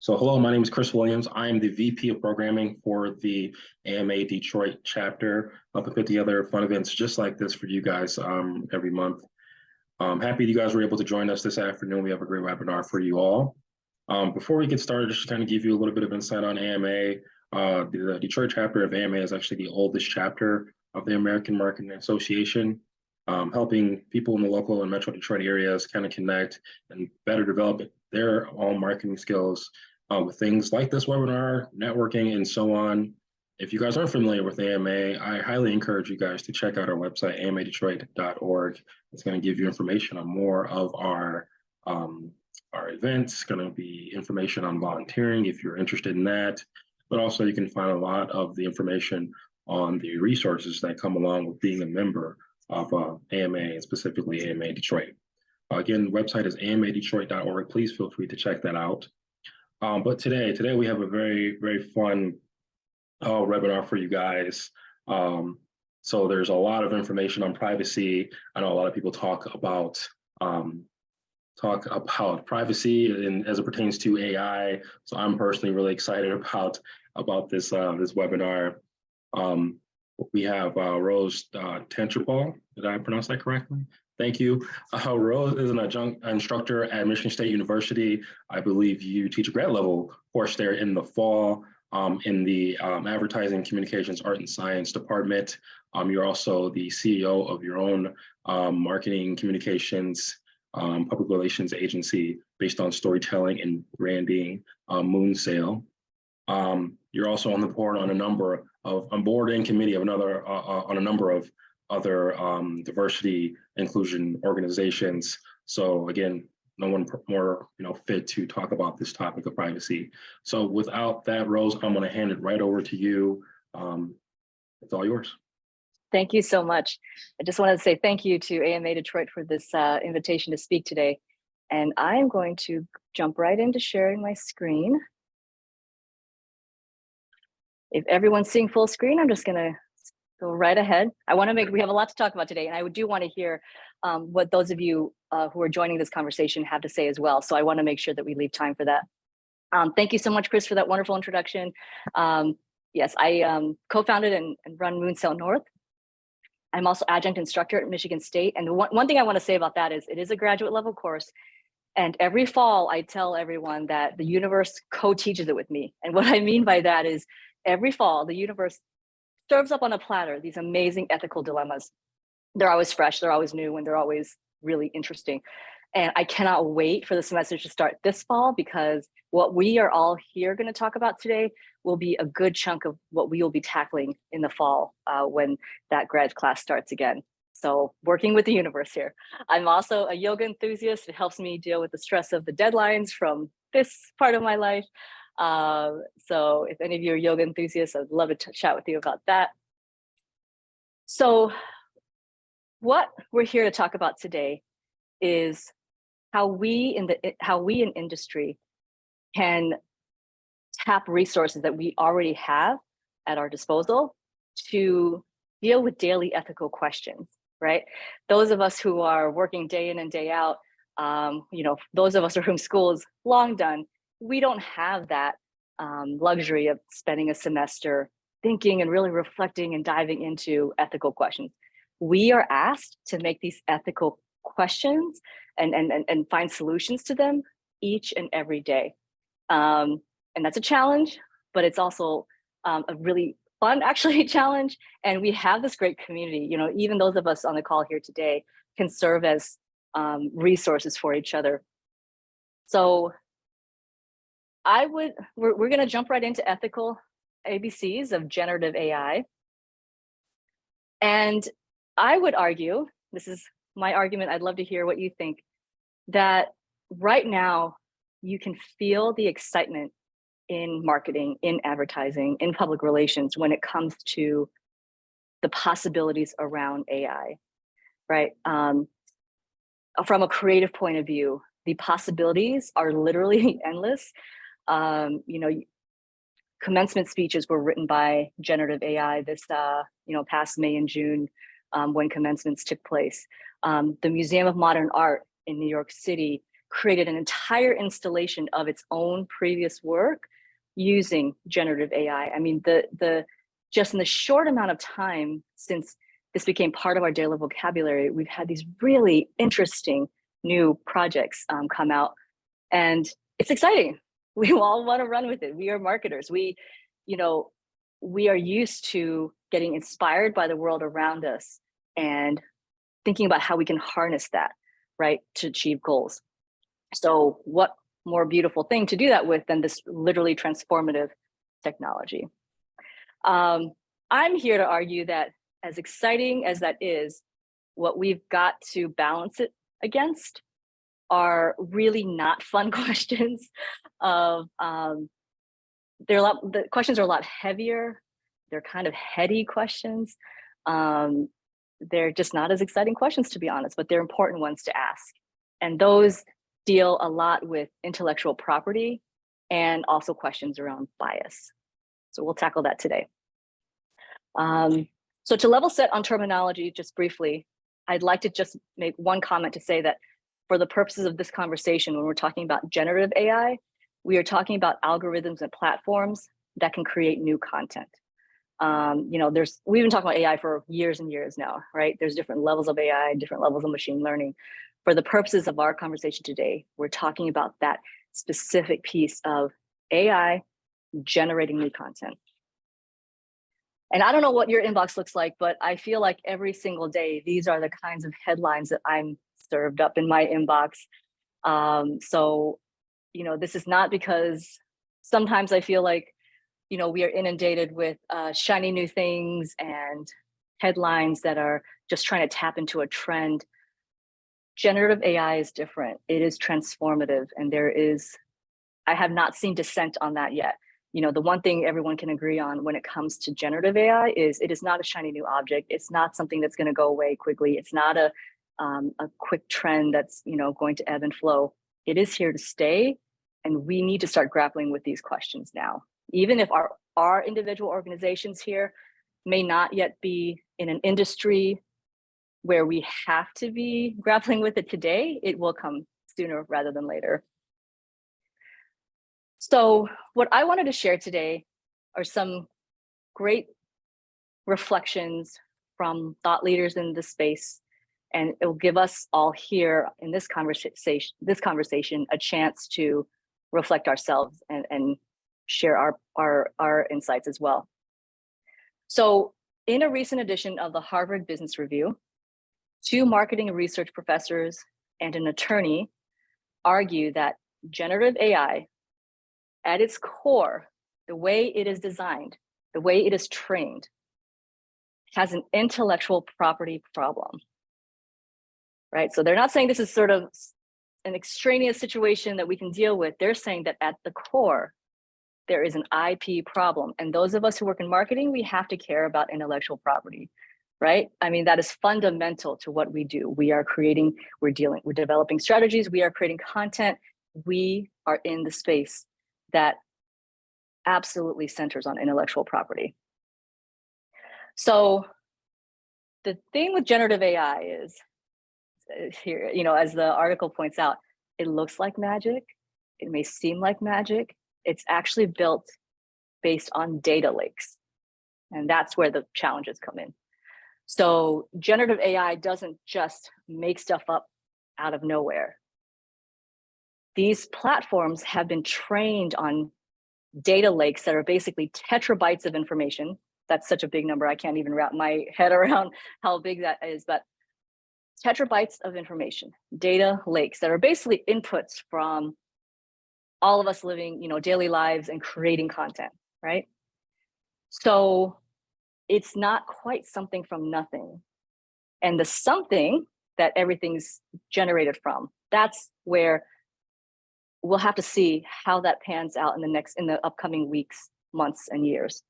So hello, my name is Chris Williams. I am the VP of Programming for the AMA Detroit chapter. I put together fun events just like this for you guys every month. Happy you guys were able to join us this afternoon. We have a great webinar for you all. Before we get started, just to kind of give you a little bit of insight on AMA, the Detroit chapter of AMA is actually the oldest chapter of the American Marketing Association, helping people in the local and Metro Detroit areas kind of connect and better develop their own marketing skills with things like this webinar, networking, and so on. If you guys aren't familiar with AMA, I highly encourage you guys to check out our website, amadetroit.org. It's going to give you information on more of our events. It's going to be information on volunteering if you're interested in that, but also you can find a lot of the information on the resources that come along with being a member of AMA, and specifically AMA Detroit. Again, the website is amadetroit.org. Please feel free to check that out. But today we have a very, very fun webinar for you guys. So there's a lot of information on privacy. I know a lot of people talk about privacy and as it pertains to AI. So I'm personally really excited about this webinar. We have Rose Tentrapal. Did I pronounce that correctly? Thank you. Rose is an adjunct instructor at Michigan State University. I believe you teach a grad level course there in the fall in the Advertising, Communications, Art and Science department. You're also the CEO of your own marketing, communications, public relations agency based on storytelling and branding, Moonsail. You're also on the board on a number of committee of on a number of other diversity inclusion organizations. So again, no one more fit to talk about this topic of privacy. So without that, Rose, I'm going to hand it right over to you. It's all yours. Thank you so much. I just wanted to say thank you to AMA Detroit for this invitation to speak today. And I'm going to jump right into sharing my screen. If everyone's seeing full screen, I'm just going to go right ahead. We have a lot to talk about today, and I do want to hear what those of you who are joining this conversation have to say as well. So I want to make sure that we leave time for that. Thank you so much, Chris, for that wonderful introduction. Yes, I co-founded and run Moonsail North. I'm also adjunct instructor at Michigan State. And one thing I want to say about that is it is a graduate level course. And every fall, I tell everyone that the universe co-teaches it with me. And what I mean by that is every fall, the universe serves up on a platter these amazing ethical dilemmas. They're always fresh, they're always new, and they're always really interesting. And I cannot wait for the semester to start this fall, because what we are all here going to talk about today will be a good chunk of what we will be tackling in the fall when that grad class starts again. So working with the universe here. I'm also a yoga enthusiast. It helps me deal with the stress of the deadlines from this part of my life. So if any of you are yoga enthusiasts, I'd love to chat with you about that. So what we're here to talk about today is how we in industry can tap resources that we already have at our disposal to deal with daily ethical questions, right? Those of us who are working day in and day out, those of us for whom school is long done, we don't have that luxury of spending a semester thinking and really reflecting and diving into ethical questions. We are asked to make these ethical questions and find solutions to them each and every day. And that's a challenge, but it's also a really fun, actually, challenge. And we have this great community. Even those of us on the call here today can serve as resources for each other. So we're going to jump right into ethical ABCs of generative AI. And I would argue, this is my argument, I'd love to hear what you think, that right now you can feel the excitement in marketing, in advertising, in public relations when it comes to the possibilities around AI, right? From a creative point of view, the possibilities are literally endless. Commencement speeches were written by generative AI this past May and June when commencements took place. The Museum of Modern Art in New York City created an entire installation of its own previous work using generative AI. I mean, just in the short amount of time since this became part of our daily vocabulary, we've had these really interesting new projects come out, and it's exciting. We all want to run with it. We are marketers. We are used to getting inspired by the world around us and thinking about how we can harness that, right, to achieve goals. So what more beautiful thing to do that with than this literally transformative technology? I'm here to argue that as exciting as that is, what we've got to balance it against are really not fun questions. The questions are a lot heavier. They're kind of heady questions. They're just not as exciting questions, to be honest, but they're important ones to ask. And those deal a lot with intellectual property and also questions around bias. So we'll tackle that today. So to level set on terminology, just briefly, I'd like to just make one comment to say that for the purposes of this conversation, when we're talking about generative AI, we are talking about algorithms and platforms that can create new content. We've been talking about AI for years and years now, right? There's different levels of AI, different levels of machine learning. For the purposes of our conversation today, we're talking about that specific piece of AI generating new content. And I don't know what your inbox looks like, but I feel like every single day, these are the kinds of headlines that I'm served up in my inbox. This is not because sometimes I feel like, we are inundated with shiny new things and headlines that are just trying to tap into a trend. Generative AI is different. It is transformative. And I have not seen dissent on that yet. The one thing everyone can agree on when it comes to generative AI is it is not a shiny new object. It's not something that's going to go away quickly. It's not a quick trend that's going to ebb and flow. It is here to stay, and we need to start grappling with these questions now. Even if our individual organizations here may not yet be in an industry where we have to be grappling with it today, it will come sooner rather than later. So what I wanted to share today are some great reflections from thought leaders in this space, and it will give us all here in this conversation a chance to reflect ourselves and share our insights as well. So in a recent edition of the Harvard Business Review, 2 marketing and research professors and an attorney argue that generative AI, at its core, the way it is designed, the way it is trained, has an intellectual property problem, right? So they're not saying this is sort of an extraneous situation that we can deal with. They're saying that at the core, there is an IP problem. And those of us who work in marketing, we have to care about intellectual property, right? I mean, that is fundamental to what we do. We're developing strategies, we are creating content. We are in the space that absolutely centers on intellectual property. So the thing with generative AI is here, as the article points out, it looks like magic. It may seem like magic. It's actually built based on data lakes. And that's where the challenges come in. So generative AI doesn't just make stuff up out of nowhere. These platforms have been trained on data lakes that are basically terabytes of information. That's such a big number. I can't even wrap my head around how big that is, but terabytes of information, data lakes that are basically inputs from all of us living, daily lives and creating content, right? So it's not quite something from nothing. And the something that everything's generated from, that's where we'll have to see how that pans out in the upcoming weeks, months, and years.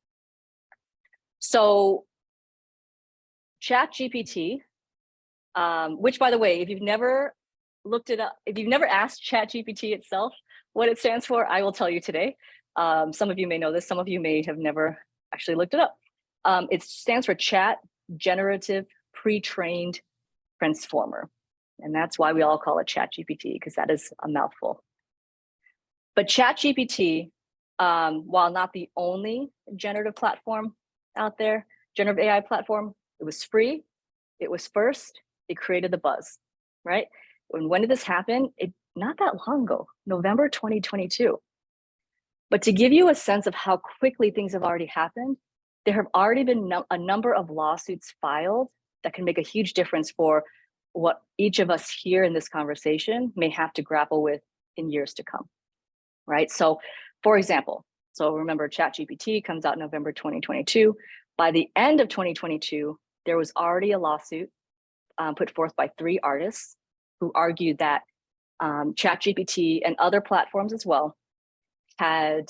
So ChatGPT, which, by the way, if you've never looked it up, if you've never asked ChatGPT itself what it stands for, I will tell you today. Some of you may know this, some of you may have never actually looked it up. It stands for Chat Generative Pre-trained Transformer. And that's why we all call it ChatGPT, because that is a mouthful. But ChatGPT, while not the only generative platform out there, generative AI platform, it was free, it was first, it created the buzz, right? When did this happen? Not that long ago, November 2022. But to give you a sense of how quickly things have already happened, there have already been a number of lawsuits filed that can make a huge difference for what each of us here in this conversation may have to grapple with in years to come, right? So for example, so remember ChatGPT comes out in November 2022. By the end of 2022, there was already a lawsuit put forth by 3 artists who argued that ChatGPT and other platforms as well had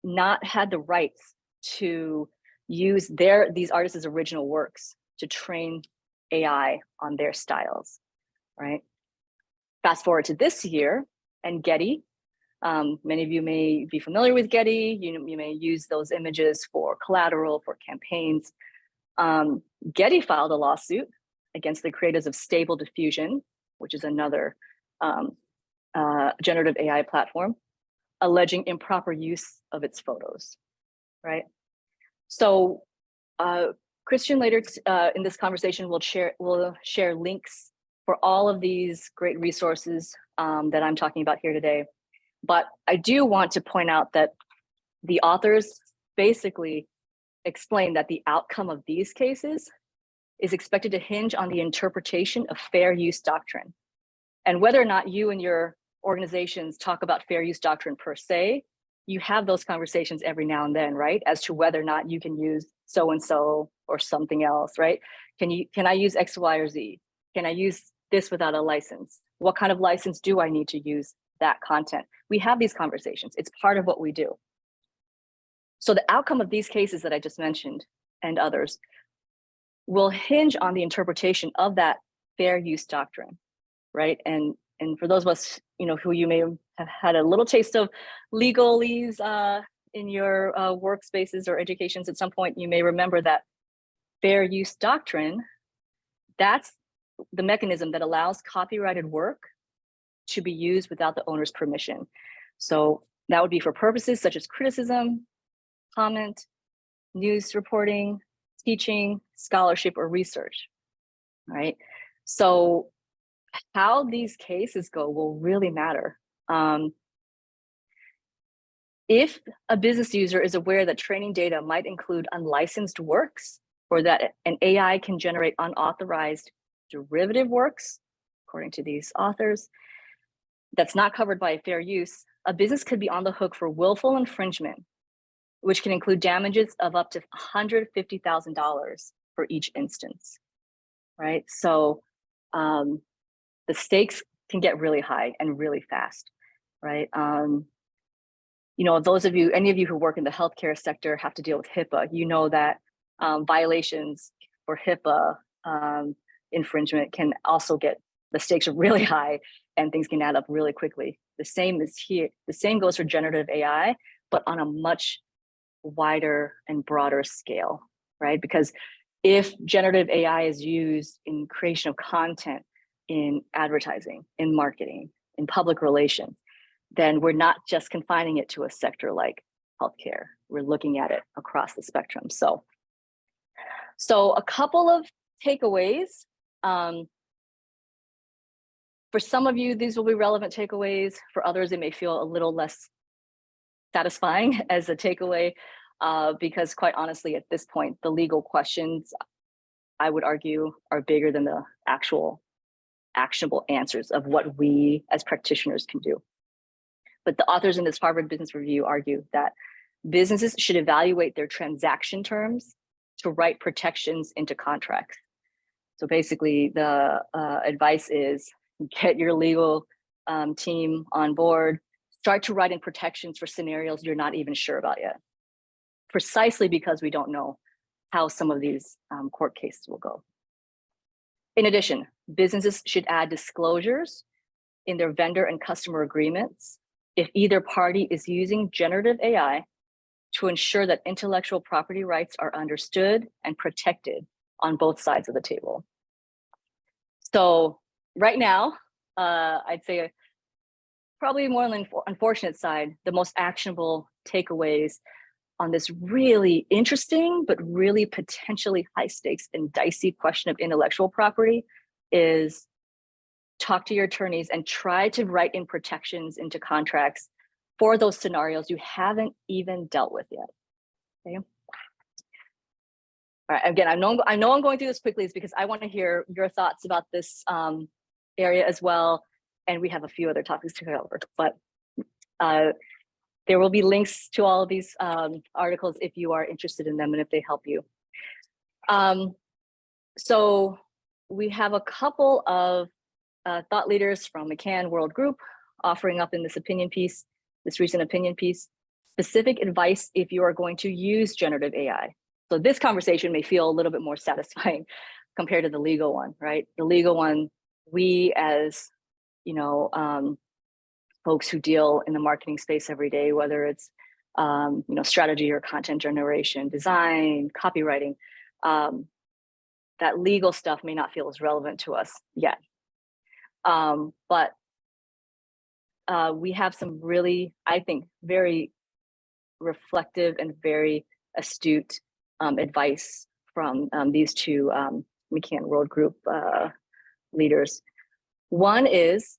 not had the rights to use these artists' original works to train AI on their styles, right? Fast forward to this year, and Getty, many of you may be familiar with Getty, you may use those images for collateral, for campaigns. Getty filed a lawsuit against the creators of Stable Diffusion, which is another generative AI platform, alleging improper use of its photos, right? So Christian later in this conversation will share links for all of these great resources that I'm talking about here today. But I do want to point out that the authors basically explain that the outcome of these cases is expected to hinge on the interpretation of fair use doctrine. And whether or not you and your organizations talk about fair use doctrine per se, you have those conversations every now and then, right? As to whether or not you can use so-and-so or something else, right? Can I use X, Y, or Z? Can I use this without a license? What kind of license do I need to use that content? We have these conversations. It's part of what we do. So the outcome of these cases that I just mentioned and others will hinge on the interpretation of that fair use doctrine, right? And for those of us, who you may have had a little taste of legalese in your workspaces or educations at some point, you may remember that fair use doctrine, that's the mechanism that allows copyrighted work to be used without the owner's permission. So that would be for purposes such as criticism, comment, news reporting, teaching, scholarship, or research, right? So how these cases go will really matter. If a business user is aware that training data might include unlicensed works, or that an AI can generate unauthorized derivative works, according to these authors, that's not covered by fair use, a business could be on the hook for willful infringement, which can include damages of up to $150,000 for each instance, right? So the stakes can get really high and really fast, right? Those of you, any of you who work in the healthcare sector have to deal with HIPAA. You know that violations for HIPAA infringement can also the stakes are really high and things can add up really quickly. The same is here. The same goes for generative AI, but on a much wider and broader scale, right? Because if generative AI is used in creation of content, in advertising, in marketing, in public relations, then we're not just confining it to a sector like healthcare. We're looking at it across the spectrum. So a couple of takeaways. For some of you, these will be relevant takeaways. For others, it may feel a little less satisfying as a takeaway, because quite honestly, at this point, the legal questions, I would argue, are bigger than the actual actionable answers of what we as practitioners can do. But the authors in this Harvard Business Review argue that businesses should evaluate their transaction terms to write protections into contracts. So basically, the advice is get your legal team on board, start to write in protections for scenarios you're not even sure about yet, precisely because we don't know how some of these court cases will go. In addition, businesses should add disclosures in their vendor and customer agreements if either party is using generative AI to ensure that intellectual property rights are understood and protected on both sides of the table. So right now, I'd say probably more on the unfortunate side, the most actionable takeaways on this really interesting, but really potentially high stakes and dicey question of intellectual property is talk to your attorneys and try to write in protections into contracts for those scenarios you haven't even dealt with yet. Okay. All right. Again, I know I'm going through this quickly is because I want to hear your thoughts about this area as well. And we have a few other topics to cover, but there will be links to all of these articles if you are interested in them and if they help you. So we have a couple of thought leaders from McCann World Group offering up in this opinion piece, this recent opinion piece, specific advice if you are going to use generative AI. So this conversation may feel a little bit more satisfying compared to the legal one, right? The legal one, we as, you know, folks who deal in the marketing space every day, whether it's, you know, strategy or content generation, design, copywriting, that legal stuff may not feel as relevant to us yet. But we have some really, I think, very reflective and very astute advice from these two McCann World Group leaders. One is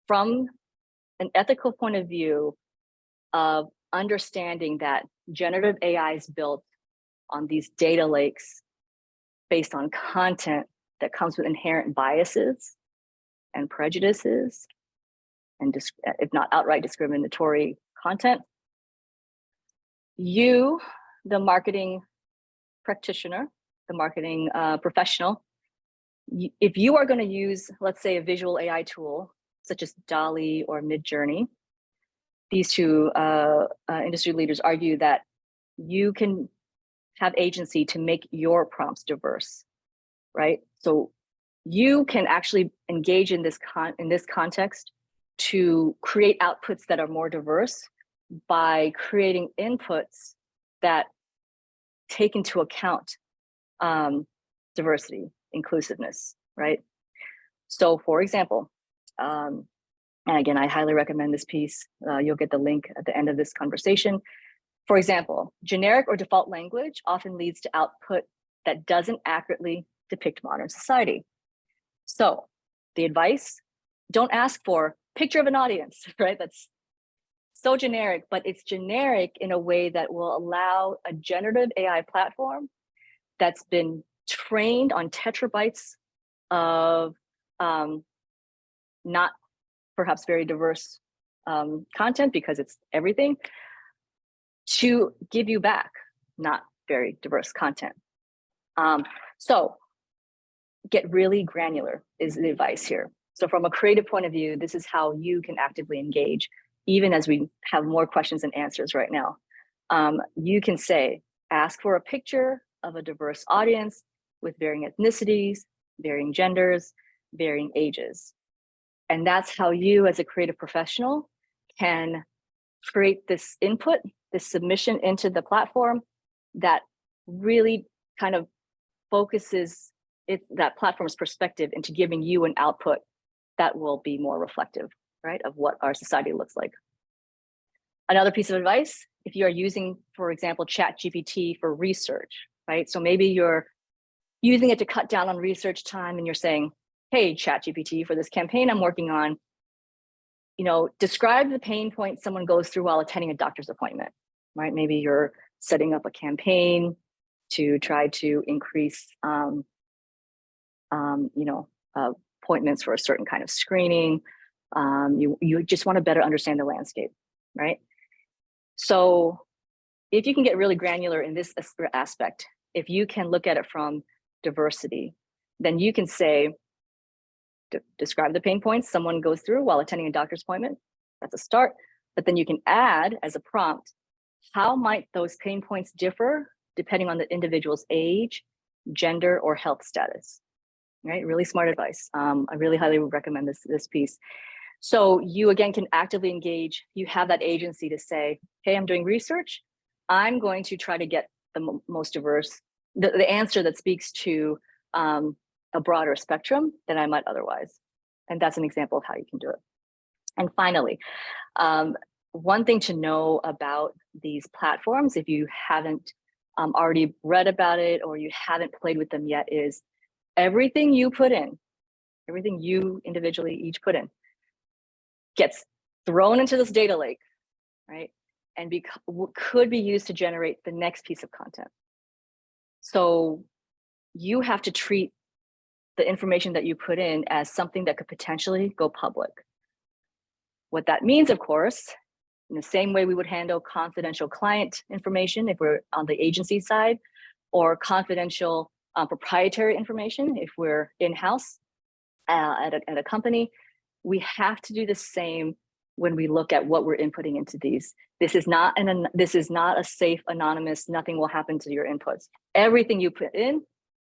from an ethical point of view of understanding that generative AI is built on these data lakes based on content that comes with inherent biases and prejudices, and if not outright discriminatory content. You, the marketing practitioner, the marketing professional, if you are going to use, let's say, a visual AI tool such as DALL-E or Midjourney, these two industry leaders argue that you can have agency to make your prompts diverse, right? So you can actually engage in this context to create outputs that are more diverse by creating inputs that take into account diversity, inclusiveness, right? So for example, and again, I highly recommend this piece. You'll get the link at the end of this conversation. For example, generic or default language often leads to output that doesn't accurately depict modern society. So the advice, don't ask for picture of an audience, right? That's so generic, but it's generic in a way that will allow a generative AI platform that's been trained on tetrabytes of not perhaps very diverse content, because it's everything, to give you back not very diverse content. So get really granular is the advice here. So from a creative point of view, this is how you can actively engage, even as we have more questions and answers right now. You can say, ask for a picture of a diverse audience with varying ethnicities, varying genders, varying ages. And that's how you as a creative professional can create this input, this submission into the platform that really kind of focuses that platform's perspective into giving you an output that will be more reflective, right, of what our society looks like. Another piece of advice, if you are using, for example, ChatGPT for research, right? So maybe you're using it to cut down on research time and you're saying, hey, ChatGPT, for this campaign I'm working on, you know, describe the pain points someone goes through while attending a doctor's appointment, right? Maybe you're setting up a campaign to try to increase, you know, appointments for a certain kind of screening. You just want to better understand the landscape, right? So if you can get really granular in this aspect, if you can look at it from diversity, then you can say, describe the pain points someone goes through while attending a doctor's appointment. That's a start. But then you can add as a prompt, how might those pain points differ depending on the individual's age, gender, or health status, right? Really smart advice. I really highly recommend this piece. So you, again, can actively engage. You have that agency to say, hey, I'm doing research. I'm going to try to get the most diverse, the answer that speaks to a broader spectrum than I might otherwise. And that's an example of how you can do it. And finally, one thing to know about these platforms, if you haven't already read about it or you haven't played with them yet, is everything you put in, everything you individually each put in, gets thrown into this data lake, right? And could be used to generate the next piece of content. So you have to treat the information that you put in as something that could potentially go public. What that means, of course, in the same way we would handle confidential client information if we're on the agency side, or confidential proprietary information if we're in-house at a company, we have to do the same when we look at what we're inputting into these. This is not a safe, anonymous, nothing will happen to your inputs. Everything you put in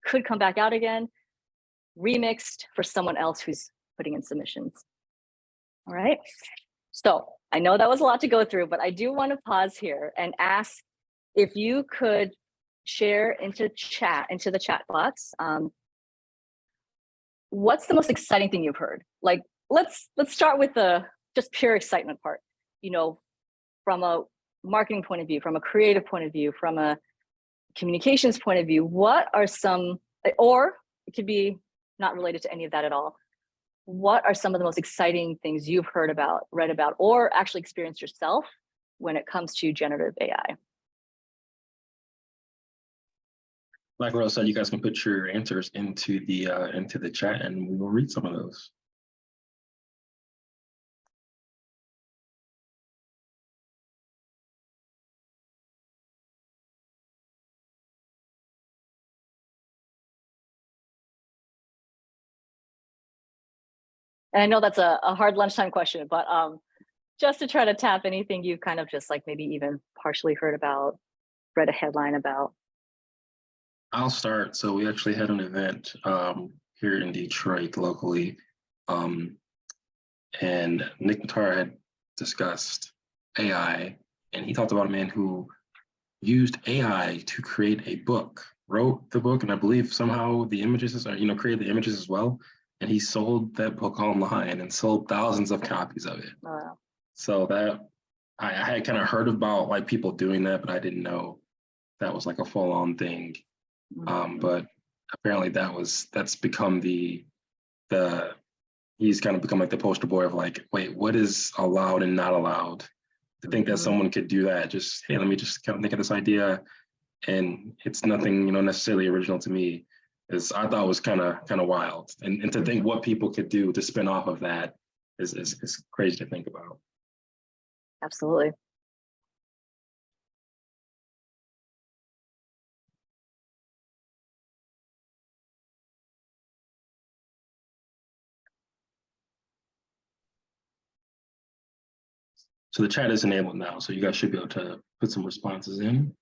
could come back out again, remixed for someone else who's putting in submissions. All right. So I know that was a lot to go through, but I do want to pause here and ask if you could share into the chat box. What's the most exciting thing you've heard? Like, let's start with the just pure excitement part. You know, from a marketing point of view, from a creative point of view, from a communications point of view, what are some, or it could be not related to any of that at all. What are some of the most exciting things you've heard about, read about, or actually experienced yourself when it comes to generative AI? Like Rose said, you guys can put your answers into the chat, and we will read some of those. And I know that's a hard lunchtime question, but just to try to tap anything you've kind of just like maybe even partially heard about, read a headline about. I'll start. So we actually had an event here in Detroit locally, and Nick Matara had discussed AI, and he talked about a man who used AI to create a book, wrote the book, and I believe somehow the images are, created the images as well. And he sold that book online and sold thousands of copies of it. Wow. So that I had kind of heard about like people doing that, but I didn't know that was like a full-on thing. But apparently that's become he's kind of become like the poster boy of like, wait, what is allowed and not allowed? To think that someone could do that, just, hey, let me just kind of think of this idea, and it's nothing, necessarily original to me. I thought was kind of wild, and to think what people could do to spin off of that is crazy to think about. Absolutely. So the chat is enabled now, so you guys should be able to put some responses in.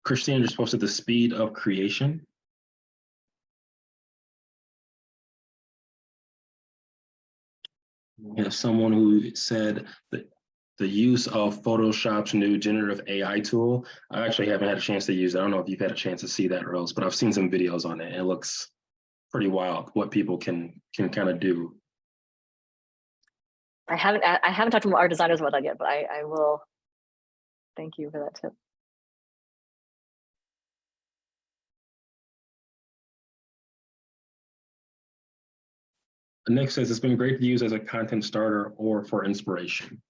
Christine just posted the speed of creation. We have someone who said that the use of Photoshop's new generative AI tool. I actually haven't had a chance to use it. I don't know if you've had a chance to see that, Rose, but I've seen some videos on it, and it looks pretty wild what people can kind of do. I haven't talked to our designers about that yet, but I will. Thank you for that tip. Nick says it's been great to use as a content starter or for inspiration.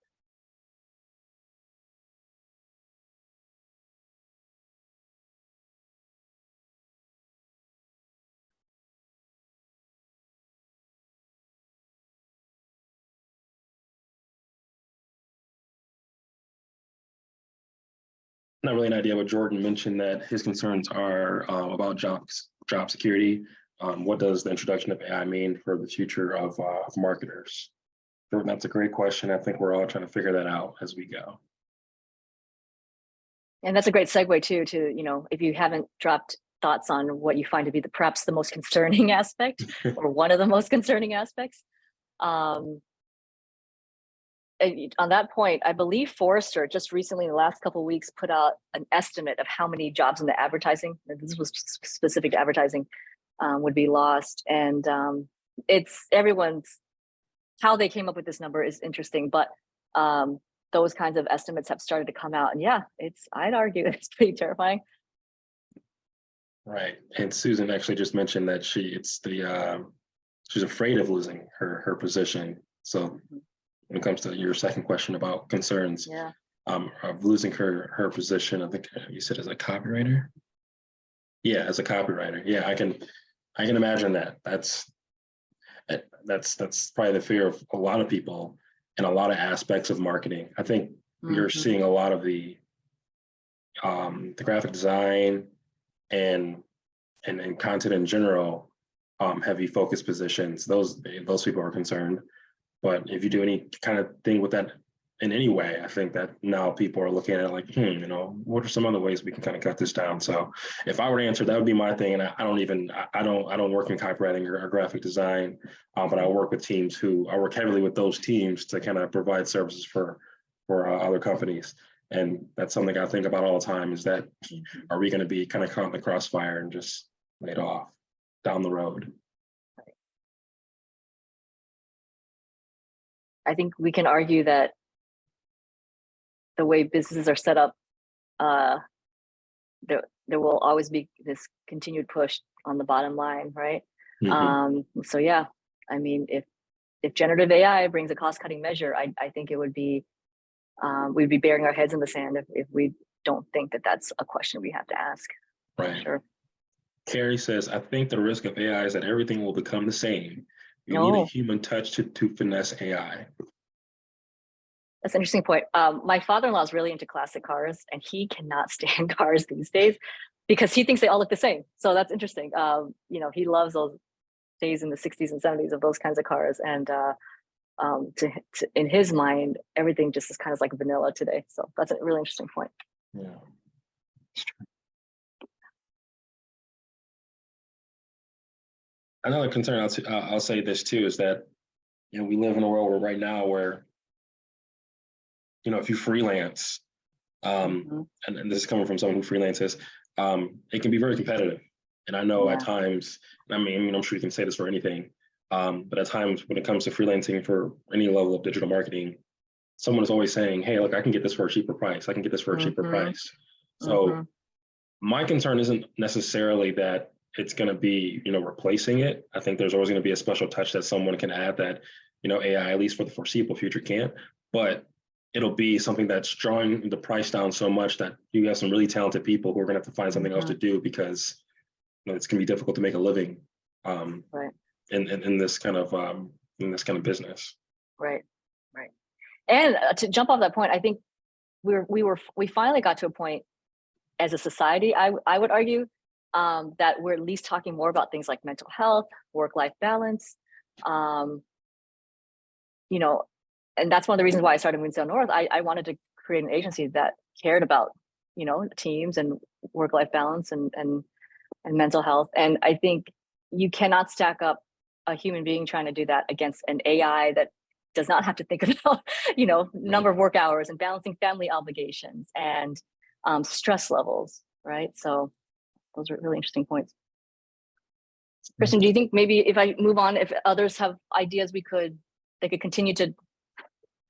Not really an idea, but Jordan mentioned that his concerns are about job security. What does the introduction of AI mean for the future of marketers? Jordan, that's a great question. I think we're all trying to figure that out as we go. And that's a great segue too, to, if you haven't dropped thoughts on what you find to be perhaps the most concerning aspect or one of the most concerning aspects. on that point, I believe Forrester just recently in the last couple of weeks put out an estimate of how many jobs in the advertising, and this was specific to advertising, would be lost. And it's everyone's, how they came up with this number is interesting, but those kinds of estimates have started to come out. And yeah, I'd argue it's pretty terrifying. Right. And Susan actually just mentioned that she's afraid of losing her position. So when it comes to your second question about concerns, Yeah. Of losing her position, I think you said as a copywriter. Yeah, as a copywriter. Yeah, I can imagine that. That's probably the fear of a lot of people in a lot of aspects of marketing. I think you're seeing a lot of the graphic design and content in general, heavy focus positions. Those people are concerned. But if you do any kind of thing with that in any way, I think that now people are looking at it like, what are some other ways we can kind of cut this down? So if I were to answer, that would be my thing. And I don't work in copywriting or graphic design, but I work heavily with those teams to kind of provide services for other companies. And that's something I think about all the time, is that are we going to be kind of caught in the crossfire and just laid off down the road? I think we can argue that the way businesses are set up, there will always be this continued push on the bottom line, right? So yeah, I mean, if generative AI brings a cost-cutting measure, I think it would be, we'd be burying our heads in the sand if we don't think that that's a question we have to ask. Right. Sure. Carrie says, I think the risk of AI is that everything will become the same. You need a human touch to finesse AI. That's an interesting point. My father-in-law is really into classic cars, and he cannot stand cars these days because he thinks they all look the same. So that's interesting. He loves those days in the 60s and 70s of those kinds of cars. And in his mind, everything just is kind of like vanilla today. So that's a really interesting point. Yeah. Another concern I'll say this too is that we live in a world right now where if you freelance, and this is coming from someone who freelances, it can be very competitive. And I know at times, I'm sure you can say this for anything, but at times when it comes to freelancing for any level of digital marketing, someone is always saying, hey, look, I can get this for a cheaper price. I can get this for a cheaper price. So my concern isn't necessarily that it's going to be, replacing it. I think there's always going to be a special touch that someone can add that, AI, at least for the foreseeable future, can't. But it'll be something that's drawing the price down so much that you have some really talented people who are going to have to find something else to do, because it's going to be difficult to make a living in this kind of business. Right. And to jump off that point, I think we finally got to a point as a society, I would argue, that we're at least talking more about things like mental health, work-life balance, and that's one of the reasons why I started Moonsail North. I wanted to create an agency that cared about, teams and work-life balance and mental health. And I think you cannot stack up a human being trying to do that against an AI that does not have to think about, number of work hours and balancing family obligations and stress levels, right? So those are really interesting points. Kristen, do you think maybe if I move on, if others have ideas, they could continue to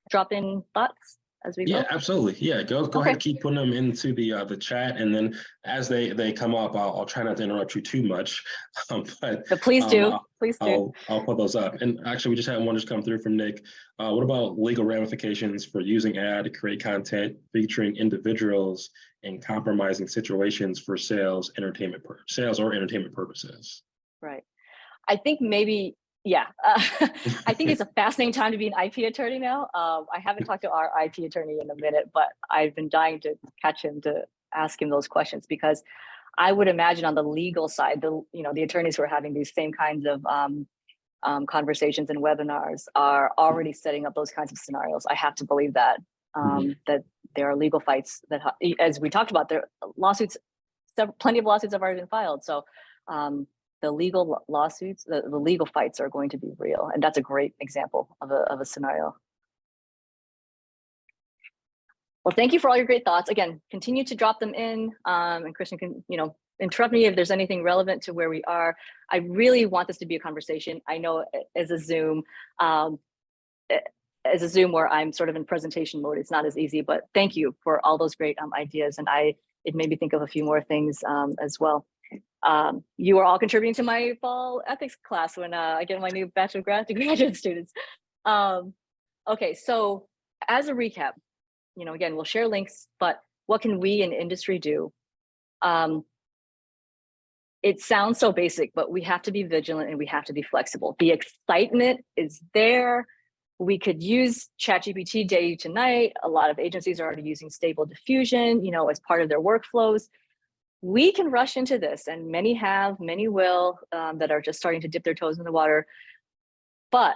drop in thoughts as we go? Yeah, absolutely. Yeah, go ahead and keep putting them into the chat, and then as they come up, I'll try not to interrupt you too much, but please do. Please do. I'll put those up. And actually, we just had one just come through from Nick. What about legal ramifications for using AI to create content featuring individuals in compromising situations for sales or entertainment purposes? Right. I think maybe. Yeah, I think it's a fascinating time to be an IP attorney now. I haven't talked to our IP attorney in a minute, but I've been dying to catch him to ask him those questions, because I would imagine on the legal side, the attorneys who are having these same kinds of conversations and webinars are already setting up those kinds of scenarios. I have to believe that that there are legal fights that, as we talked about, there are lawsuits. Plenty of lawsuits have already been filed. So. The legal lawsuits, the legal fights are going to be real. And that's a great example of a scenario. Well, thank you for all your great thoughts. Again, continue to drop them in, and Christian can, interrupt me if there's anything relevant to where we are. I really want this to be a conversation. I know as a Zoom where I'm sort of in presentation mode, it's not as easy, but thank you for all those great ideas. And it made me think of a few more things as well. You are all contributing to my fall ethics class when I get my new batch of graduate students. Okay, so as a recap, again, we'll share links, but what can we in industry do? It sounds so basic, but we have to be vigilant and we have to be flexible. The excitement is there. We could use ChatGPT day to night. A lot of agencies are already using Stable Diffusion, as part of their workflows. We can rush into this, and many have, many will, that are just starting to dip their toes in the water. But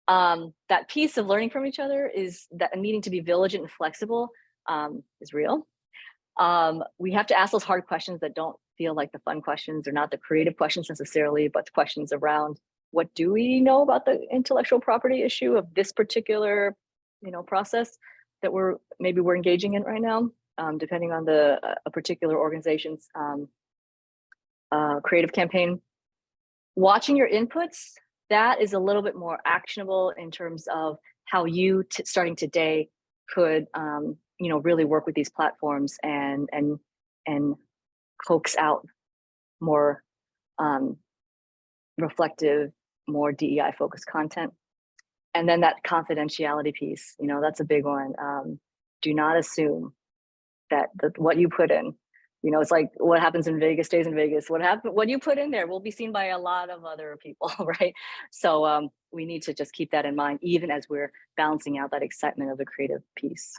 that piece of learning from each other is that needing to be vigilant and flexible is real. We have to ask those hard questions that don't feel like the fun questions or not the creative questions necessarily, but questions around what do we know about the intellectual property issue of this particular, process that we're engaging in right now, depending on a particular organization's creative campaign. Watching your inputs, that is a little bit more actionable in terms of how you starting today could really work with these platforms and coax out more reflective, more DEI focused content. And then that confidentiality piece, that's a big one. Do not assume that what you put in, it's like what happens in Vegas stays in Vegas. What you put in there will be seen by a lot of other people, right? So we need to just keep that in mind, even as we're balancing out that excitement of the creative piece.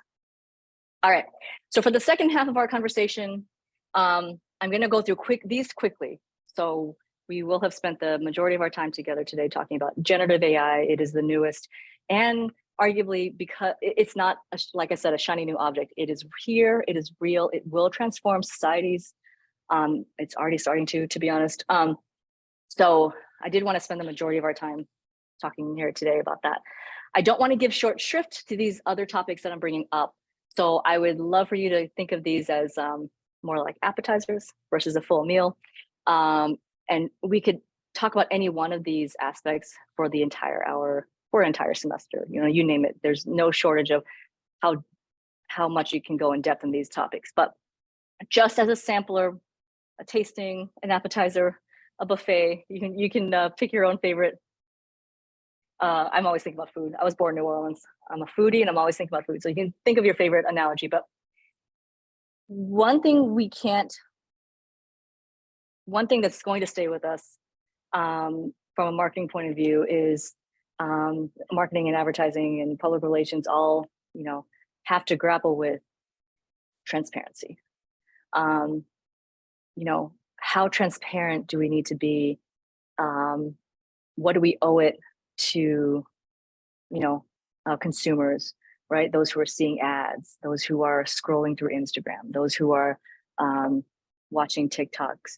All right, so for the second half of our conversation, I'm gonna go through these quickly. So we will have spent the majority of our time together today talking about generative AI. It is the newest, and arguably because it's not, like I said, a shiny new object. It is here, it is real, it will transform societies. It's already starting to be honest. So I did want to spend the majority of our time talking here today about that. I don't want to give short shrift to these other topics that I'm bringing up. So I would love for you to think of these as more like appetizers versus a full meal. And we could talk about any one of these aspects for the entire hour, for an entire semester, you name it. There's no shortage of how much you can go in depth in these topics. But just as a sampler, a tasting, an appetizer, a buffet, you can pick your own favorite. I'm always thinking about food. I was born in New Orleans. I'm a foodie and I'm always thinking about food. So you can think of your favorite analogy, but one thing that's going to stay with us from a marketing point of view is marketing and advertising and public relations all, have to grapple with transparency. How transparent do we need to be? What do we owe it to, consumers, right? Those who are seeing ads, those who are scrolling through Instagram, those who are watching TikToks.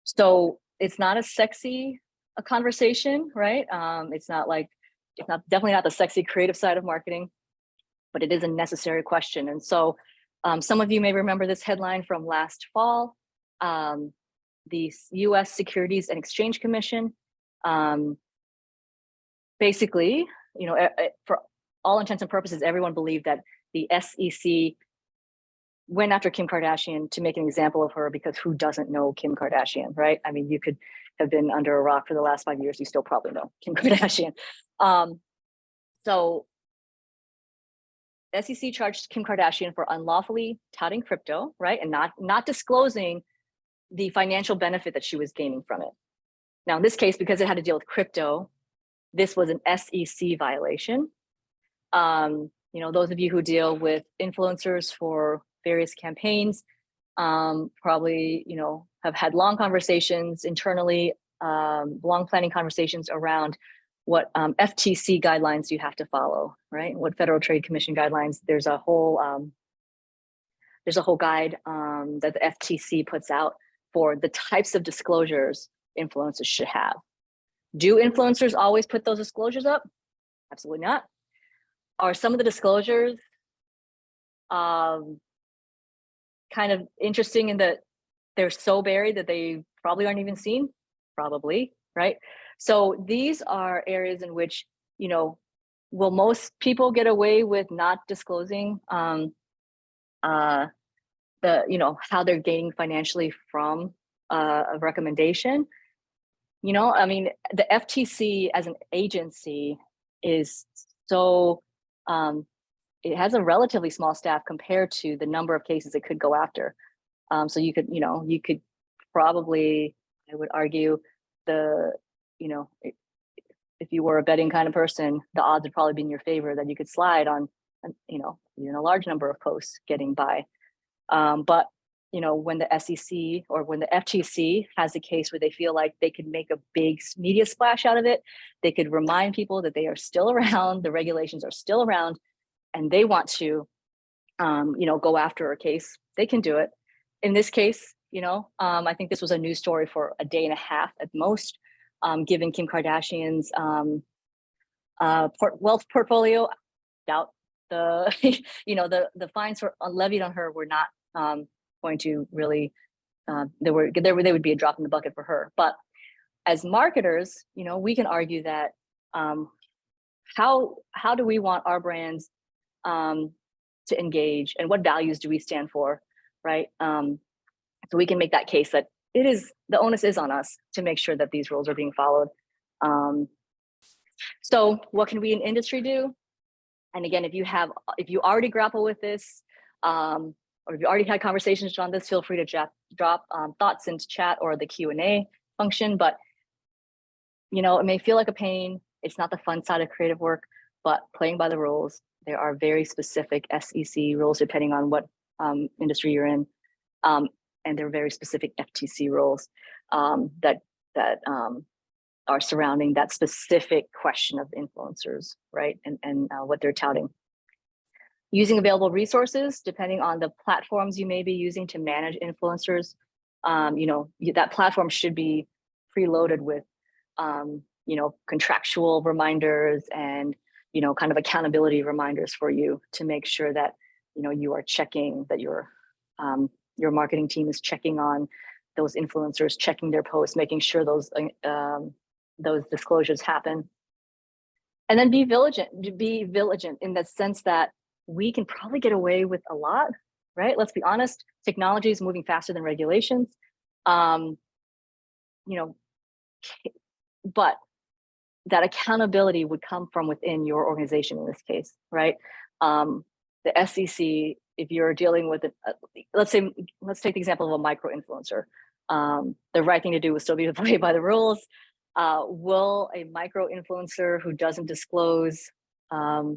So it's not as sexy a conversation, right? It's definitely not the sexy creative side of marketing, but it is a necessary question. And so some of you may remember this headline from last fall. The US Securities and Exchange Commission, basically, for all intents and purposes, everyone believed that the SEC went after Kim Kardashian to make an example of her, because who doesn't know Kim Kardashian, right? I mean, you could have been under a rock for the last 5 years, you still probably know Kim Kardashian. So SEC charged Kim Kardashian for unlawfully touting crypto, right? And not disclosing the financial benefit that she was gaining from it. Now, in this case, because it had to deal with crypto, this was an SEC violation. Those of you who deal with influencers for various campaigns probably, have had long conversations internally, long planning conversations around what FTC guidelines you have to follow, right? What Federal Trade Commission guidelines. There's a whole guide that the FTC puts out for the types of disclosures influencers should have. Do influencers always put those disclosures up? Absolutely not. Are some of the disclosures kind of interesting in that they're so buried that they probably aren't even seen, probably, right? So these are areas in which, will most people get away with not disclosing how they're gaining financially from a recommendation? I mean, the FTC as an agency is so, it has a relatively small staff compared to the number of cases it could go after. So you could probably, I would argue, if you were a betting kind of person, the odds would probably be in your favor that you could slide on, even a large number of posts getting by. But when the SEC or when the FTC has a case where they feel like they could make a big media splash out of it, they could remind people that they are still around, the regulations are still around, and they want to, go after a case, they can do it. In this case, I think this was a news story for a day and a half at most, given Kim Kardashian's wealth portfolio. Doubt the the fines levied on her were not going to really they would be a drop in the bucket for her. But as marketers, we can argue that how do we want our brands to engage, and what values do we stand for, right? So we can make that case that the onus is on us to make sure that these rules are being followed. So what can we in industry do? And again, if you already grapple with this, or if you already had conversations on this, feel free to drop thoughts into chat or the Q&A function. But it may feel like a pain. It's not the fun side of creative work, but playing by the rules. There are very specific SEC rules depending on what industry you're in, and there are very specific FTC rules that are surrounding that specific question of influencers, right? And what they're touting. Using available resources, depending on the platforms you may be using to manage influencers, that platform should be preloaded with, contractual reminders and, kind of accountability reminders for you to make sure that, you are checking, that your marketing team is checking on those influencers, checking their posts, making sure those disclosures happen. And then be vigilant in the sense that we can probably get away with a lot, right? Let's be honest, technology is moving faster than regulations. But that accountability would come from within your organization in this case, right? The SEC, if you're dealing with let's take the example of a micro influencer. The right thing to do would still be to play by the rules. Will a micro influencer who doesn't disclose a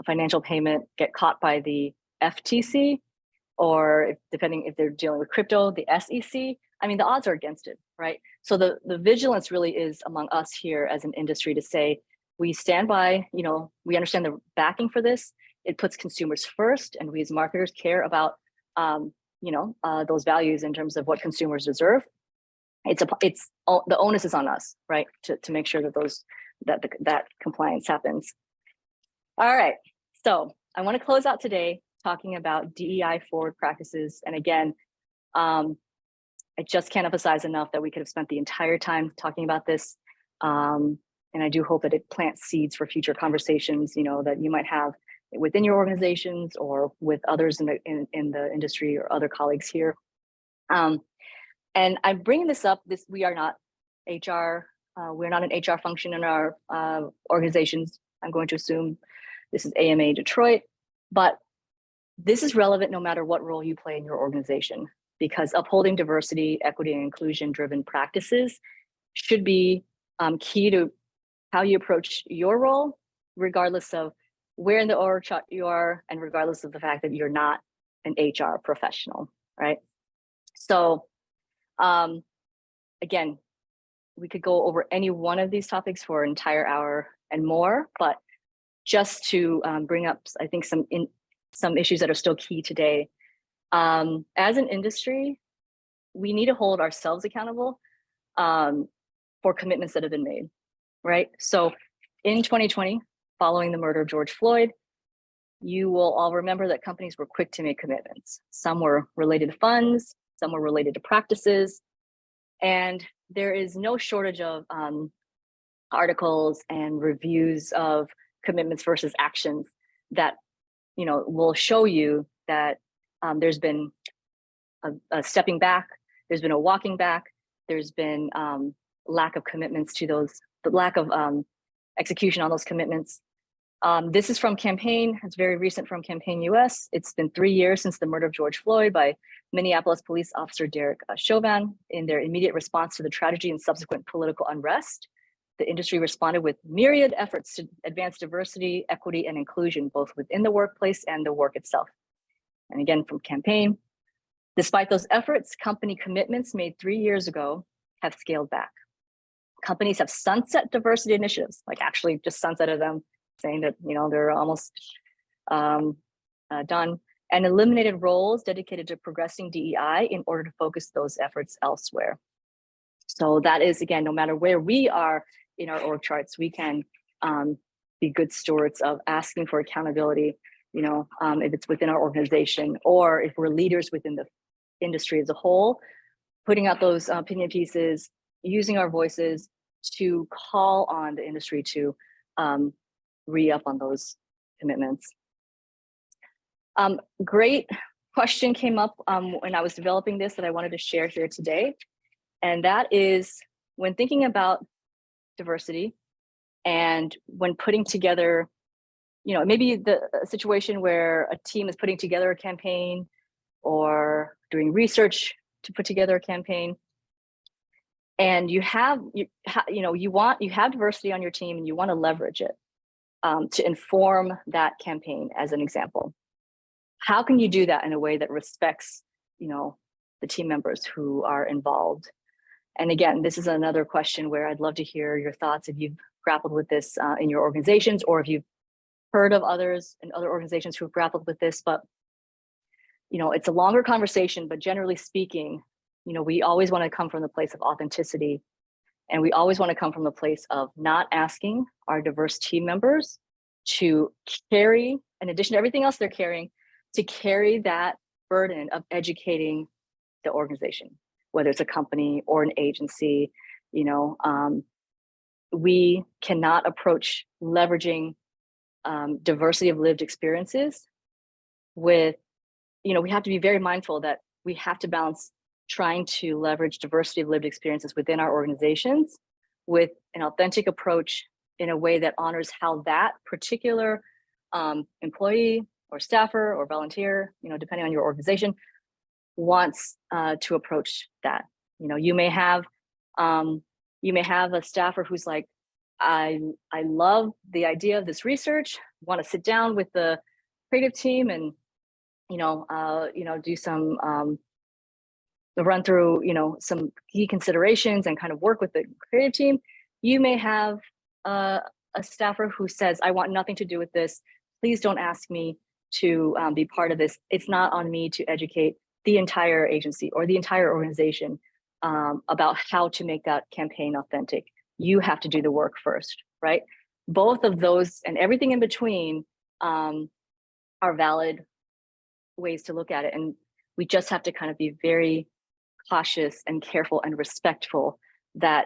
financial payment get caught by the FTC, or depending if they're dealing with crypto, the SEC? I mean, the odds are against it, right? So the vigilance really is among us here as an industry to say, we stand by, we understand the backing for this. It puts consumers first, and we as marketers care about, those values in terms of what consumers deserve. The onus is on us, right, to make sure that that compliance happens. All right, so I want to close out today talking about DEI forward practices. And again, I just can't emphasize enough that we could have spent the entire time talking about this. And I do hope that it plants seeds for future conversations, that you might have within your organizations or with others in the industry or other colleagues here. And I'm bringing this up. We are not HR. We're not an HR function in our organizations. I'm going to assume this is AMA Detroit, but this is relevant no matter what role you play in your organization, because upholding diversity, equity, and inclusion-driven practices should be key to how you approach your role, regardless of where in the org chart you are, and regardless of the fact that you're not an HR professional, right? So, again, we could go over any one of these topics for an entire hour and more, but just to bring up, I think, some issues that are still key today. As an industry, we need to hold ourselves accountable for commitments that have been made, right? So in 2020, following the murder of George Floyd, you will all remember that companies were quick to make commitments. Some were related to funds, some were related to practices, and there is no shortage of articles and reviews of commitments versus actions that will show you that there's been a stepping back, there's been a walking back, there's been lack of commitments to those, the lack of execution on those commitments. This is from Campaign. It's very recent from Campaign US. It's been 3 years since the murder of George Floyd by Minneapolis police officer Derek Chauvin. In their immediate response to the tragedy and subsequent political unrest, the industry responded with myriad efforts to advance diversity, equity, and inclusion, both within the workplace and the work itself. And again, from Campaign, despite those efforts, company commitments made 3 years ago have scaled back. Companies have sunset diversity initiatives, like actually just sunsetted them, saying that they're almost done, and eliminated roles dedicated to progressing DEI in order to focus those efforts elsewhere. So that is, again, no matter where we are in our org charts, we can be good stewards of asking for accountability, if it's within our organization or if we're leaders within the industry as a whole, putting out those opinion pieces, using our voices to call on the industry to re-up on those commitments. Great question came up when I was developing this that I wanted to share here today. And that is, when thinking about diversity and when putting together, maybe the situation where a team is putting together a campaign or doing research to put together a campaign, and you have diversity on your team and you want to leverage it to inform that campaign, as an example. How can you do that in a way that respects, the team members who are involved? And again, this is another question where I'd love to hear your thoughts if you've grappled with this in your organizations, or if you've heard of others in other organizations who've grappled with this. But it's a longer conversation, but generally speaking, we always want to come from the place of authenticity, and we always want to come from the place of not asking our diverse team members to carry, in addition to everything else they're carrying, to carry that burden of educating the organization, whether it's a company or an agency. We cannot approach leveraging diversity of lived experiences with, we have to be very mindful that we have to balance trying to leverage diversity of lived experiences within our organizations with an authentic approach in a way that honors how that particular employee or staffer or volunteer, depending on your organization, wants to approach that. You may have a staffer who's like, I love the idea of this research, want to sit down with the creative team and do some run through some key considerations and kind of work with the creative team. You may have a staffer who says, I want nothing to do with this. Please don't ask me to be part of this. It's not on me to educate the entire agency or the entire organization about how to make that campaign authentic. You have to do the work first, right? Both of those and everything in between are valid ways to look at it. And we just have to kind of be very cautious and careful and respectful that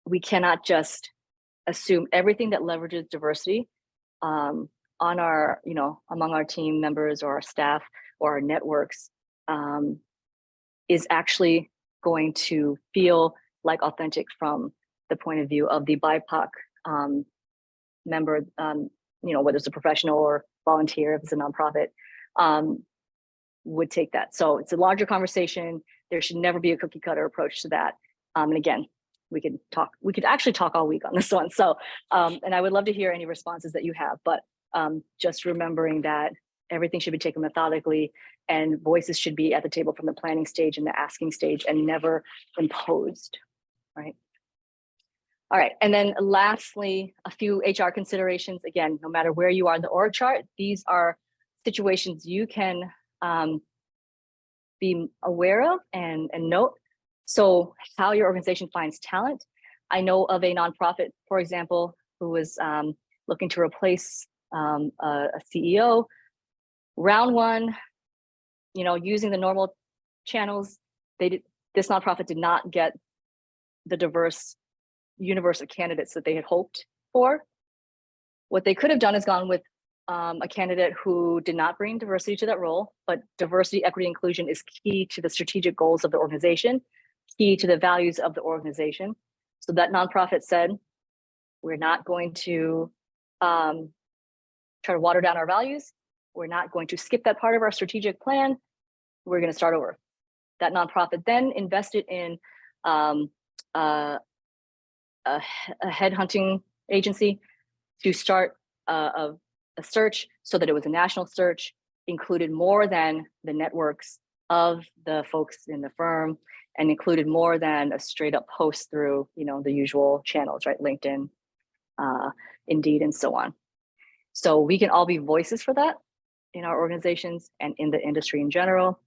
we cannot just assume everything that leverages diversity on our, among our team members or our staff or our networks is actually going to feel like authentic from the point of view of the BIPOC member, whether it's a professional or volunteer, if it's a nonprofit, would take that. So it's a larger conversation. There should never be a cookie cutter approach to that. And again, we could actually talk all week on this one. So, and I would love to hear any responses that you have, but just remembering that everything should be taken methodically and voices should be at the table from the planning stage and the asking stage and never imposed, right? All right, and then lastly, a few HR considerations. Again, no matter where you are in the org chart, these are situations you can be aware of and note. So how your organization finds talent. I know of a nonprofit, for example, who was looking to replace a CEO. Round one, using the normal channels, this nonprofit did not get the diverse universe of candidates that they had hoped for. What they could have done is gone with a candidate who did not bring diversity to that role, but diversity, equity, inclusion is key to the strategic goals of the organization, key to the values of the organization. So that nonprofit said, we're not going to try to water down our values. We're not going to skip that part of our strategic plan. We're going to start over. That nonprofit then invested in a headhunting agency to start a search so that it was a national search, included more than the networks of the folks in the firm, and included more than a straight up post through the usual channels, right? LinkedIn, Indeed, and so on. So we can all be voices for that in our organizations and in the industry in general.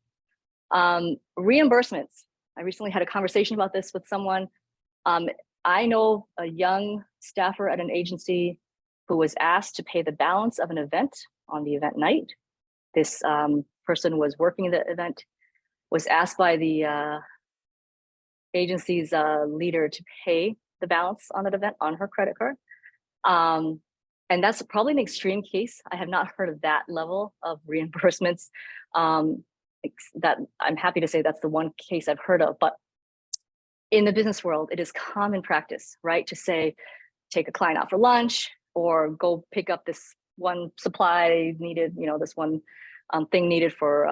Reimbursements. I recently had a conversation about this with someone. I know a young staffer at an agency who was asked to pay the balance of an event on the event night. This person was working the event, was asked by the agency's leader to pay the balance on that event on her credit card. And that's probably an extreme case. I have not heard of that level of reimbursements. That I'm happy to say that's the one case I've heard of. But in the business world, it is common practice, right? To say, take a client out for lunch, or go pick up this one supply needed, this one thing needed for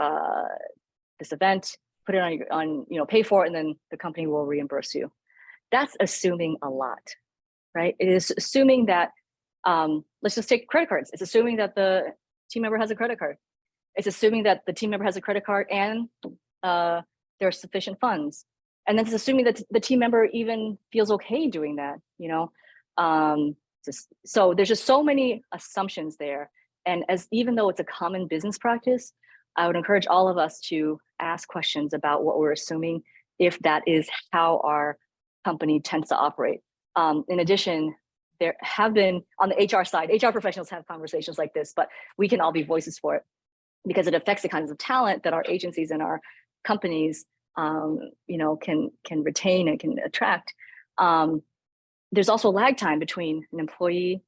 this event, put it on pay for it, and then the company will reimburse you. That's assuming a lot, right? It is assuming that, let's just take credit cards. It's assuming that the team member has a credit card. It's assuming that the team member has a credit card and there are sufficient funds. And then it's assuming that the team member even feels okay doing that, so there's just so many assumptions there. And even though it's a common business practice, I would encourage all of us to ask questions about what we're assuming, if that is how our company tends to operate. In addition, there have been, on the HR side, HR professionals have conversations like this, but we can all be voices for it because it affects the kinds of talent that our agencies and our companies can retain and can attract. There's also a lag time between an employee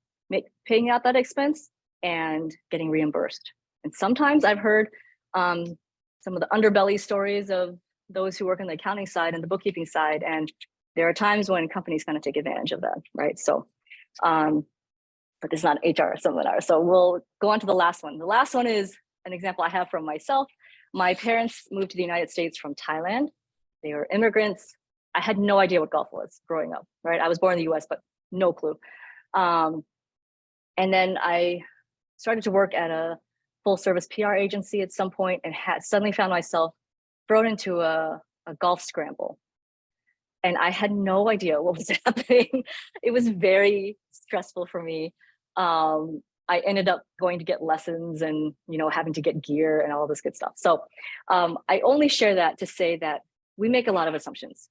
paying out that expense and getting reimbursed. And sometimes I've heard some of the underbelly stories of those who work on the accounting side and the bookkeeping side. And there are times when companies kind of take advantage of that, right? So, but this is not an HR seminar. So we'll go on to the last one. The last one is an example I have from myself. My parents moved to the United States from Thailand. They were immigrants. I had no idea what golf was growing up, right? I was born in the US, but no clue. And then I started to work at a full service PR agency at some point and suddenly found myself thrown into a golf scramble. And I had no idea what was happening. It was very stressful for me. I ended up going to get lessons and having to get gear and all this good stuff. So I only share that to say that we make a lot of assumptions.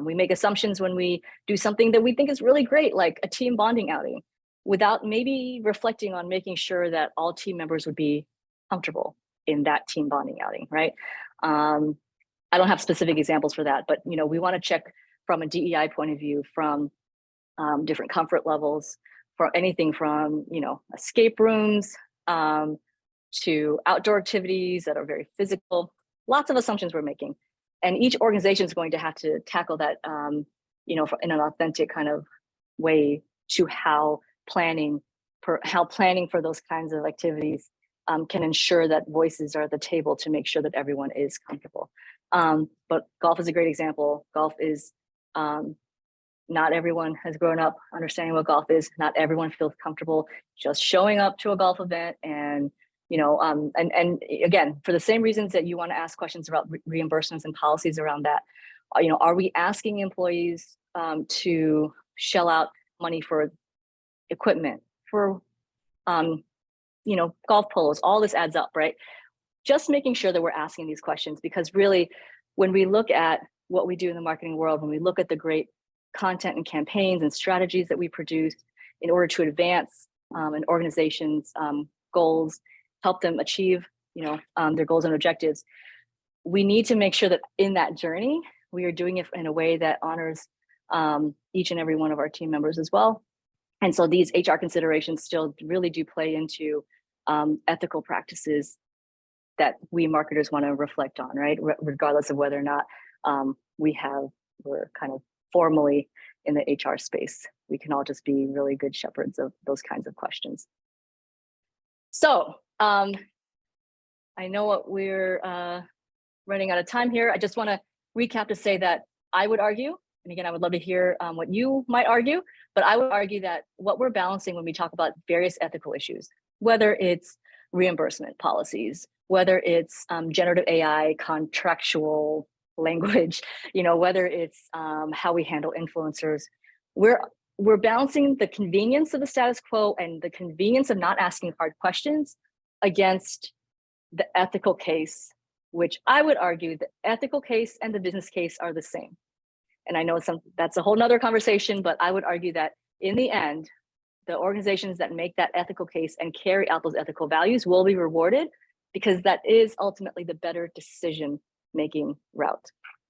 We make assumptions when we do something that we think is really great, like a team bonding outing, without maybe reflecting on making sure that all team members would be comfortable in that team bonding outing, right? I don't have specific examples for that, but we want to check from a DEI point of view, from different comfort levels, for anything from escape rooms to outdoor activities that are very physical. Lots of assumptions we're making, and each organization is going to have to tackle that in an authentic kind of way to how planning for those kinds of activities can ensure that voices are at the table to make sure that everyone is comfortable. But golf is a great example. Golf is not everyone has grown up understanding what golf is. Not everyone feels comfortable just showing up to a golf event. And and again, for the same reasons that you want to ask questions about reimbursements and policies around that, are we asking employees to shell out money for equipment, for golf polos? All this adds up, right? Just making sure that we're asking these questions, because really, when we look at what we do in the marketing world, when we look at the great content and campaigns and strategies that we produce in order to advance and organizations' goals, help them achieve, their goals and objectives. We need to make sure that in that journey, we are doing it in a way that honors each and every one of our team members as well. And so these HR considerations still really do play into ethical practices that we marketers want to reflect on, right? Regardless of whether or not we're kind of formally in the HR space. We can all just be really good shepherds of those kinds of questions. So I know what we're running out of time here. I just want to recap to say that I would argue, and again, I would love to hear what you might argue, but I would argue that what we're balancing when we talk about various ethical issues, whether it's reimbursement policies, whether it's generative AI, contractual language, whether it's how we handle influencers, we're balancing the convenience of the status quo and the convenience of not asking hard questions against the ethical case, which I would argue the ethical case and the business case are the same. And I know that's a whole nother conversation, but I would argue that in the end, the organizations that make that ethical case and carry out those ethical values will be rewarded, because that is ultimately the better decision-making route.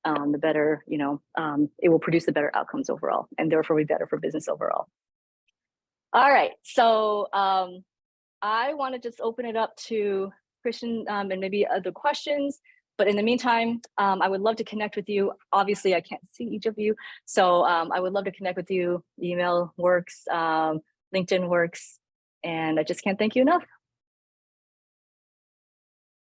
The better, it will produce the better outcomes overall, and therefore be better for business overall. All right, so I want to just open it up to Christian and maybe other questions. But in the meantime, I would love to connect with you. Obviously, I can't see each of you, so I would love to connect with you. Email works, LinkedIn works, and I just can't thank you enough.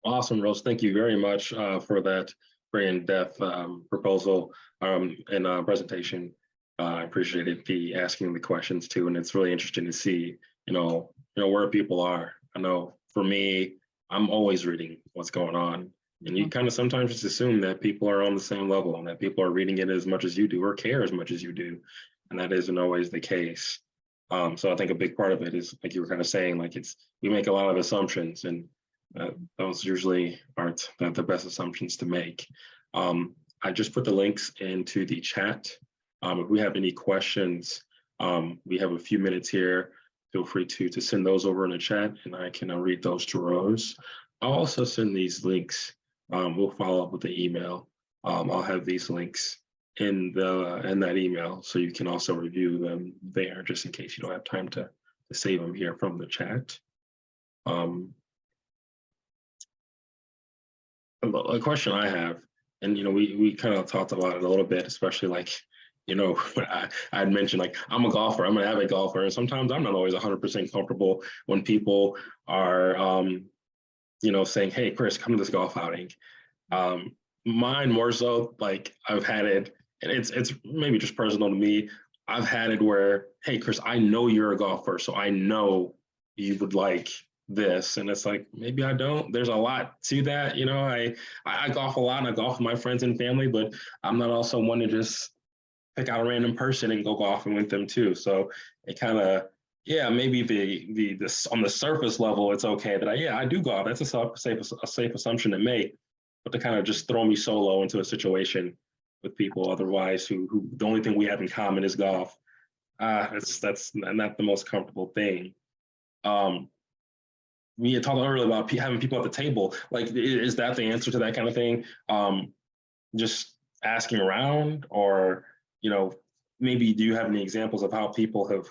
Awesome, Rose. Thank you very much for that very in-depth proposal and presentation. I appreciated the asking the questions too, and it's really interesting to see, where people are. I know for me, I'm always reading what's going on, and you kind of sometimes just assume that people are on the same level and that people are reading it as much as you do or care as much as you do, and that isn't always the case. So I think a big part of it is, like you were kind of saying, like we make a lot of assumptions, and those usually aren't the best assumptions to make. I just put the links into the chat. If we have any questions, we have a few minutes here. Feel free to send those over in the chat, and I can read those to Rose. I'll also send these links. We'll follow up with the email. I'll have these links in that email, so you can also review them there, just in case you don't have time to save them here from the chat. A question I have, and we kind of talked about it a little bit, especially like, I had mentioned, like, I'm a golfer, I'm an avid golfer, and sometimes I'm not always 100% comfortable when people are, saying, hey, Chris, come to this golf outing. Mine more so, like, I've had it, and it's maybe just personal to me. I've had it where, hey, Chris, I know you're a golfer, so I know you would like this, and it's like, maybe I don't. There's a lot to that. I golf a lot, and I golf with my friends and family, but I'm not also one to just pick out a random person and go golfing with them too. So it kind of, maybe the on the surface level, it's okay that I do golf. That's a safe assumption to make, but to kind of just throw me solo into a situation with people otherwise who the only thing we have in common is golf, that's not the most comfortable thing. We had talked earlier about having people at the table. Like, is that the answer to that kind of thing? Just asking around, or, maybe do you have any examples of how people have,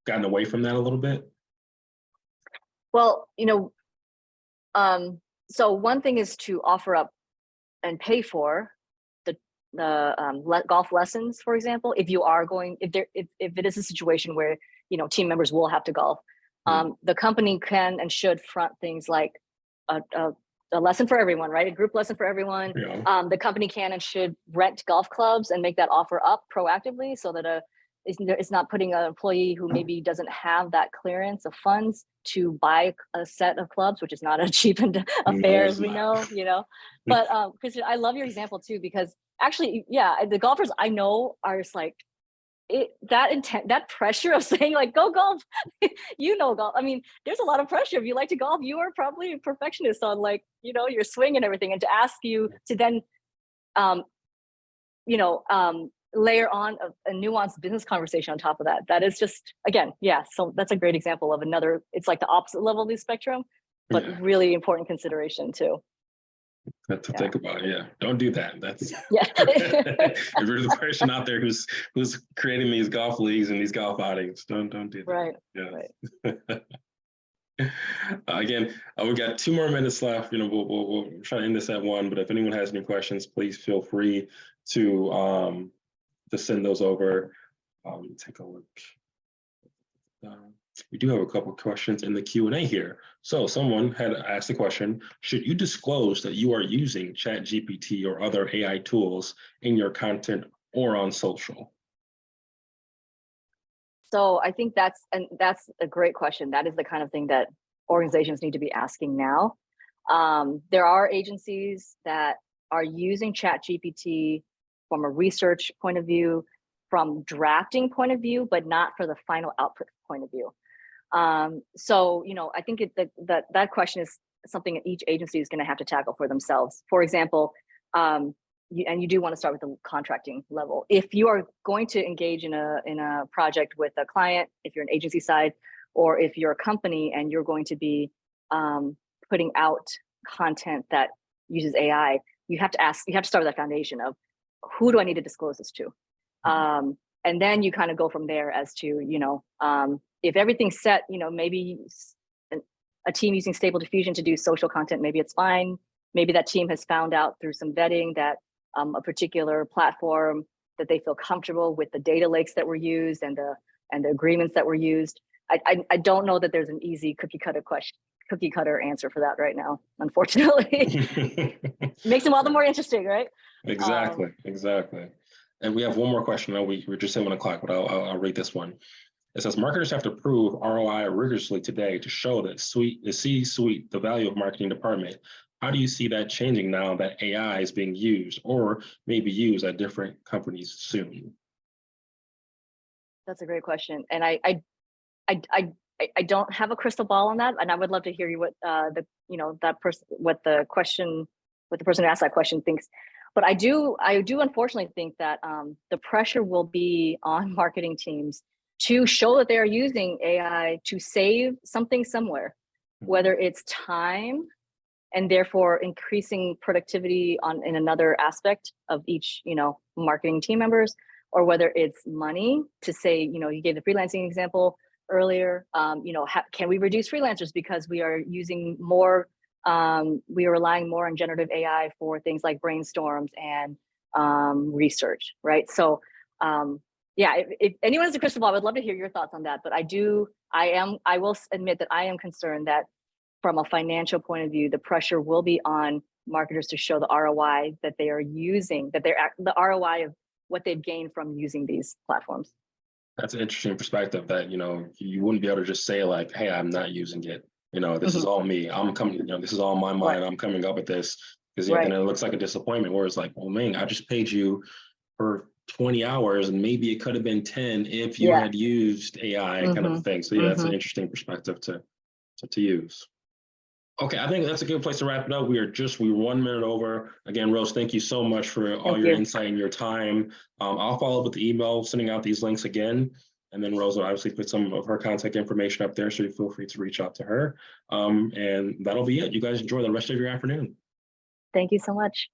gotten away from that a little bit? Well, so one thing is to offer up and pay for the golf lessons, for example. If you are going, if it is a situation where team members will have to golf, the company can and should front things like a lesson for everyone, right? A group lesson for everyone. Yeah. The company can and should rent golf clubs and make that offer up proactively, so that it's not putting an employee who maybe doesn't have that clearance of funds to buy a set of clubs, which is not a cheap affair, as we know. But Christian, I love your example too, because actually, the golfers I know are just like, that pressure of saying, like, go golf, golf. I mean, there's a lot of pressure. If you like to golf, you are probably a perfectionist on, like, your swing and everything. And to ask you to then, layer on a nuanced business conversation on top of that. That is just, again, yeah. So that's a great example of another, it's like the opposite level of the spectrum, but really important consideration too. To think about, yeah. Don't do that. That's yeah. If you're the person out there who's creating these golf leagues and these golf outings, don't do that. Right. Yeah. Right. Again, we've got 2 more minutes left. We'll try to end this at 1. But if anyone has any questions, please feel free to send those over. Take a look. We do have a couple of questions in the Q&A here. So someone had asked the question, should you disclose that you are using ChatGPT or other AI tools in your content or on social? So I think that's a great question. That is the kind of thing that organizations need to be asking now. There are agencies that are using ChatGPT from a research point of view, from drafting point of view, but not for the final output point of view. So, I think that question is something that each agency is going to have to tackle for themselves. For example, you do want to start with the contracting level. If you are going to engage in a project with a client, if you're an agency side, or if you're a company and you're going to be putting out content that uses AI, you have to start with that foundation of who do I need to disclose this to? And then you kind of go from there as to, if everything's set, maybe a team using Stable Diffusion to do social content, maybe it's fine. Maybe that team has found out through some vetting that a particular platform that they feel comfortable with the data lakes that were used and the agreements that were used. I don't know that there's an easy cookie cutter answer for that right now, unfortunately. Makes them all the more interesting, right? Exactly. And we have one more question. We're just at 1 o'clock, but I'll read this one. It says, marketers have to prove ROI rigorously today to show that the C-suite, the value of marketing department. How do you see that changing now that AI is being used or maybe used at different companies soon? That's a great question. And I don't have a crystal ball on that. And I would love to hear you what the person who asked that question thinks. But I do unfortunately think that the pressure will be on marketing teams to show that they are using AI to save something somewhere, whether it's time and therefore increasing productivity in another aspect of each, marketing team members, or whether it's money to say, you gave the freelancing example earlier, can we reduce freelancers because we are using more, we are relying more on generative AI for things like brainstorms and research, right? So, if anyone has a crystal ball, I would love to hear your thoughts on that. But I will admit that I am concerned that from a financial point of view, the pressure will be on marketers to show the ROI that they are using, the ROI of what they've gained from using these platforms. That's an interesting perspective that, you wouldn't be able to just say like, hey, I'm not using it. This is all me. I'm coming, this is all my mind. Right. I'm coming up with this because then it looks like a disappointment where it's like, well, man, I just paid you for 20 hours and maybe it could have been 10 if you had used AI kind of a thing. So that's an interesting perspective to use. Okay, I think that's a good place to wrap it up. We're 1 minute over. Again, Rose, thank you so much for all your insight and your time. I'll follow up with the email, sending out these links again. And then Rose will obviously put some of her contact information up there, so you feel free to reach out to her. And that'll be it. You guys enjoy the rest of your afternoon. Thank you so much.